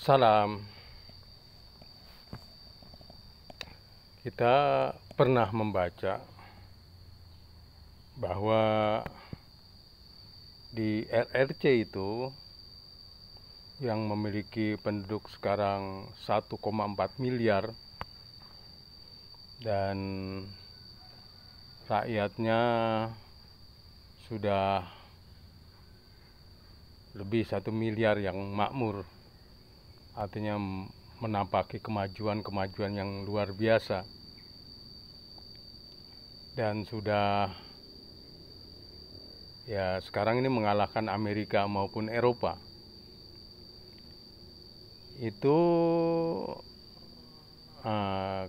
Salam. Kita pernah membaca bahwa di RRC itu yang memiliki penduduk sekarang 1,4 miliar dan rakyatnya sudah lebih 1 miliar yang makmur, artinya menampaki kemajuan yang luar biasa, dan sudah ya sekarang ini mengalahkan Amerika maupun Eropa. Itu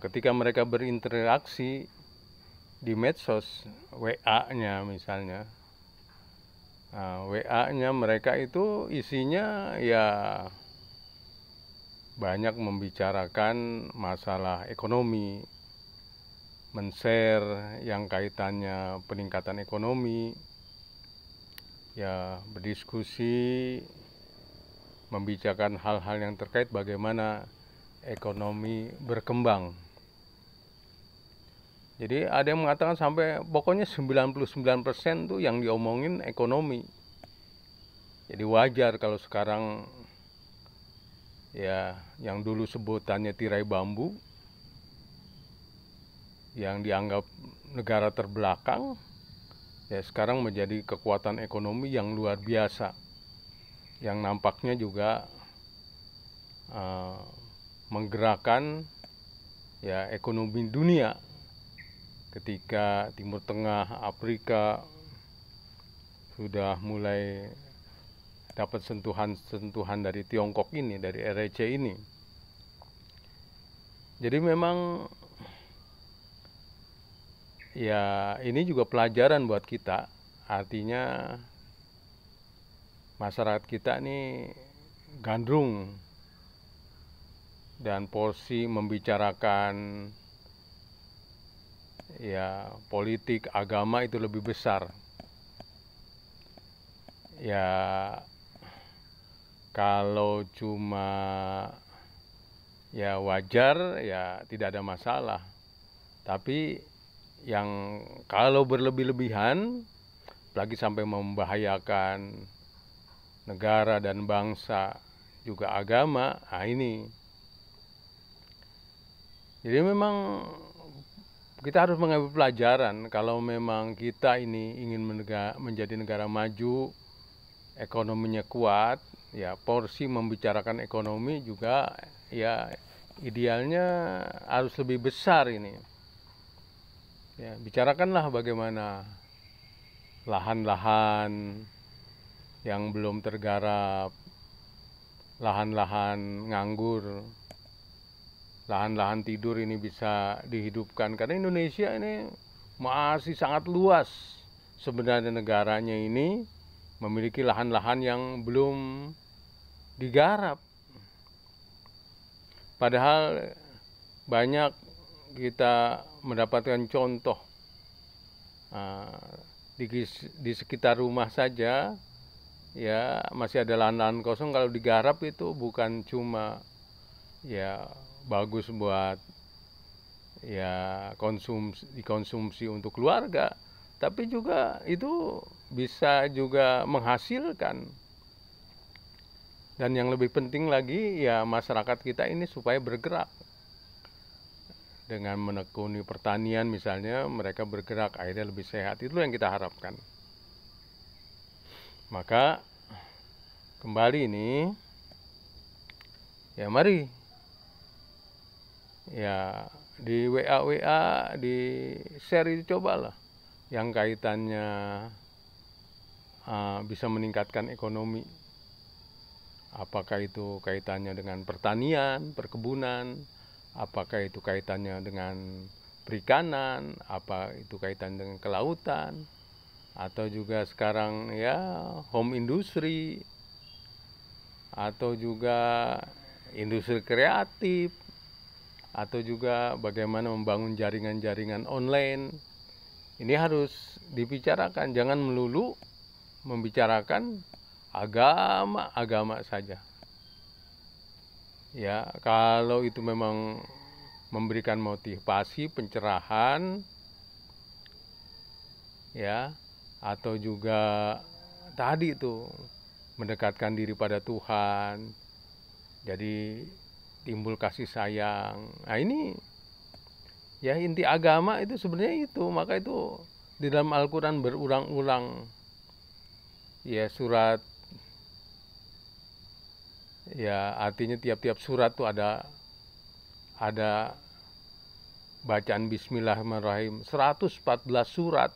ketika mereka berinteraksi di medsos, WA-nya misalnya, WA-nya mereka itu isinya ya banyak membicarakan masalah ekonomi, men-share yang kaitannya peningkatan ekonomi, ya berdiskusi, membicarakan hal-hal yang terkait bagaimana ekonomi berkembang. Jadi ada yang mengatakan sampai pokoknya 99% tuh yang diomongin ekonomi. Jadi wajar kalau sekarang ya yang dulu sebutannya tirai bambu, yang dianggap negara terbelakang, ya sekarang menjadi kekuatan ekonomi yang luar biasa, yang nampaknya juga menggerakkan ya ekonomi dunia ketika Timur Tengah, Afrika sudah mulai dapat sentuhan dari Tiongkok ini, dari RRC ini. Jadi memang ya ini juga pelajaran buat kita, artinya masyarakat kita ini gandrung dan porsi membicarakan ya politik, agama itu lebih besar. Ya kalau cuma ya wajar ya tidak ada masalah, tapi yang kalau berlebih-lebihan, apalagi sampai membahayakan negara dan bangsa, juga agama, ini. Jadi memang kita harus mengambil pelajaran kalau memang kita ini ingin menjadi negara maju, ekonominya kuat, ya porsi membicarakan ekonomi juga ya idealnya harus lebih besar ini. Ya, bicarakanlah bagaimana lahan-lahan yang belum tergarap, lahan-lahan nganggur, lahan-lahan tidur ini bisa dihidupkan, karena Indonesia ini masih sangat luas sebenarnya. Negaranya ini memiliki lahan-lahan yang belum digarap, padahal banyak kita mendapatkan contoh di sekitar rumah saja ya masih ada lahan-lahan kosong. Kalau digarap itu bukan cuma ya bagus buat ya dikonsumsi untuk keluarga, tapi juga itu bisa juga menghasilkan. Dan yang lebih penting lagi ya masyarakat kita ini supaya bergerak dengan menekuni pertanian misalnya, mereka bergerak akhirnya lebih sehat. Itu yang kita harapkan. Maka kembali ini ya mari ya di WA di share itu cobalah yang kaitannya bisa meningkatkan ekonomi. Apakah itu kaitannya dengan pertanian, perkebunan, apakah itu kaitannya dengan perikanan, apa itu kaitan dengan kelautan, atau juga sekarang ya home industry, atau juga industri kreatif, atau juga bagaimana membangun jaringan-jaringan online. Ini harus dibicarakan, jangan melulu membicarakan agama saja. Ya, kalau itu memang memberikan motivasi, pencerahan, ya, atau juga tadi itu mendekatkan diri pada Tuhan, jadi timbul kasih sayang. Nah ini ya inti agama itu sebenarnya itu. Maka itu di dalam Al-Quran berulang-ulang ya surat, ya artinya tiap-tiap surat tuh ada bacaan Bismillahirrahmanirrahim. 114 surat,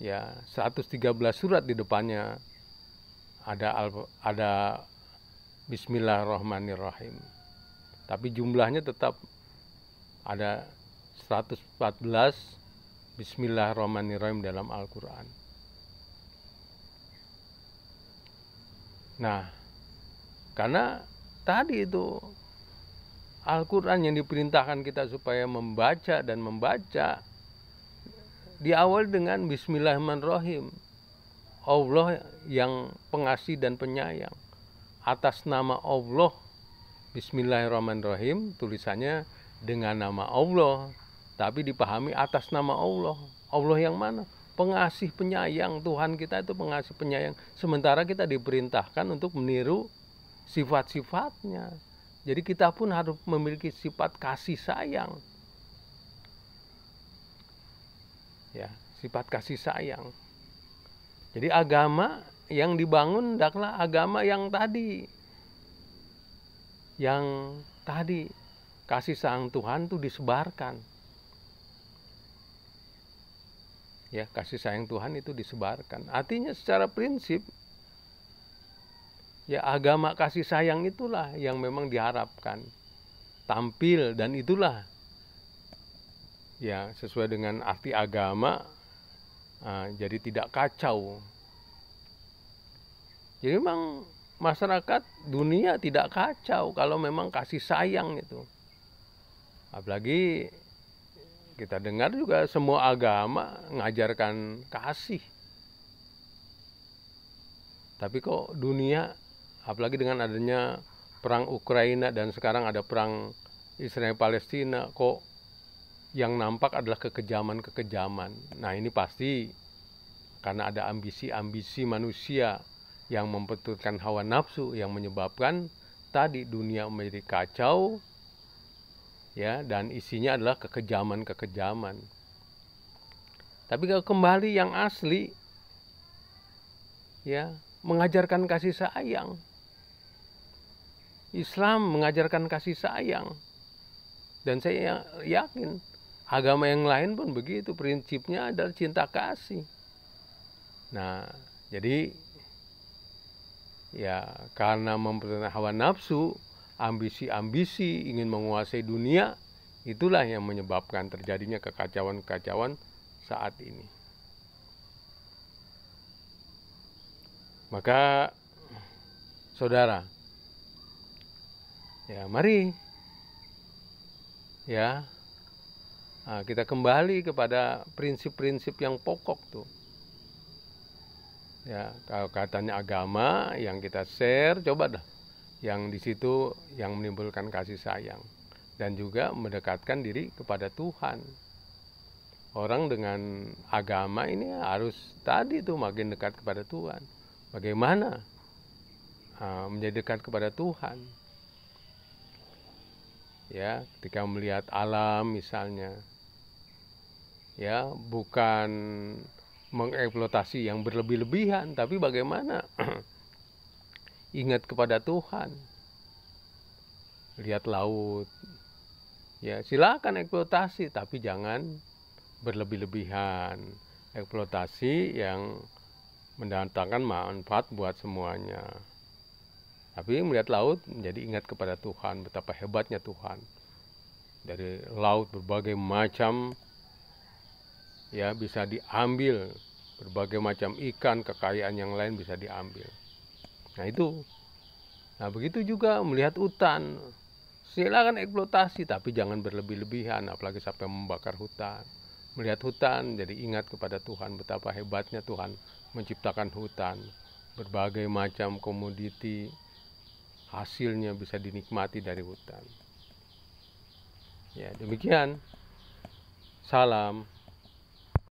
ya 113 surat di depannya ada Bismillahirrahmanirrahim, tapi jumlahnya tetap ada 114 Bismillahirrahmanirrahim dalam Al-Quran. Nah, karena tadi itu Al-Quran yang diperintahkan kita supaya membaca dan membaca diawali dengan Bismillahirrahmanirrahim. Allah yang pengasih dan penyayang. Atas nama Allah, Bismillahirrahmanirrahim, tulisannya dengan nama Allah, tapi dipahami atas nama Allah. Allah yang mana? Pengasih penyayang. Tuhan kita itu pengasih penyayang. Sementara kita diperintahkan untuk meniru sifat-sifatnya. Jadi kita pun harus memiliki sifat kasih sayang. Ya, sifat kasih sayang. Jadi agama yang dibangun adalah agama yang tadi. Yang tadi kasih sayang Tuhan itu disebarkan. Ya, kasih sayang Tuhan itu disebarkan. Artinya secara prinsip ya agama kasih sayang itulah yang memang diharapkan tampil, dan itulah ya sesuai dengan arti agama. Jadi tidak kacau. Jadi memang masyarakat dunia tidak kacau kalau memang kasih sayang itu. Apalagi kita dengar juga semua agama mengajarkan kasih. Tapi kok dunia, apalagi dengan adanya perang Ukraina dan sekarang ada perang Israel Palestina, kok yang nampak adalah kekejaman-kekejaman. Nah ini pasti karena ada ambisi-ambisi manusia yang memperturutkan hawa nafsu yang menyebabkan tadi dunia menjadi kacau, ya, dan isinya adalah kekejaman-kekejaman. Tapi kalau kembali yang asli, ya, mengajarkan kasih sayang. Islam mengajarkan kasih sayang. Dan saya yakin agama yang lain pun begitu, prinsipnya adalah cinta kasih. Nah, jadi ya karena memperturutkan hawa nafsu, ambisi-ambisi ingin menguasai dunia, itulah yang menyebabkan terjadinya kekacauan-kekacauan saat ini. Maka saudara, ya mari ya kita kembali kepada prinsip-prinsip yang pokok tuh. Ya, kalau katanya agama yang kita share, coba dah yang di situ yang menimbulkan kasih sayang dan juga mendekatkan diri kepada Tuhan. Orang dengan agama ini harus tadi tuh makin dekat kepada Tuhan. Bagaimana menjadi dekat kepada Tuhan? Ya, ketika melihat alam misalnya, ya bukan mengeksploitasi yang berlebih-lebihan, tapi bagaimana ingat kepada Tuhan. Lihat laut, ya silakan eksploitasi, tapi jangan berlebih-lebihan. Eksploitasi yang mendatangkan manfaat buat semuanya. Tapi melihat laut menjadi ingat kepada Tuhan, betapa hebatnya Tuhan. Dari laut berbagai macam ya bisa diambil, berbagai macam ikan, kekayaan yang lain bisa diambil. Nah itu. Nah begitu juga melihat hutan. Silakan eksploitasi, tapi jangan berlebih-lebihan, apalagi sampai membakar hutan. Melihat hutan, jadi ingat kepada Tuhan, betapa hebatnya Tuhan menciptakan hutan. Berbagai macam komoditi, hasilnya bisa dinikmati dari hutan. Ya, demikian. Salam.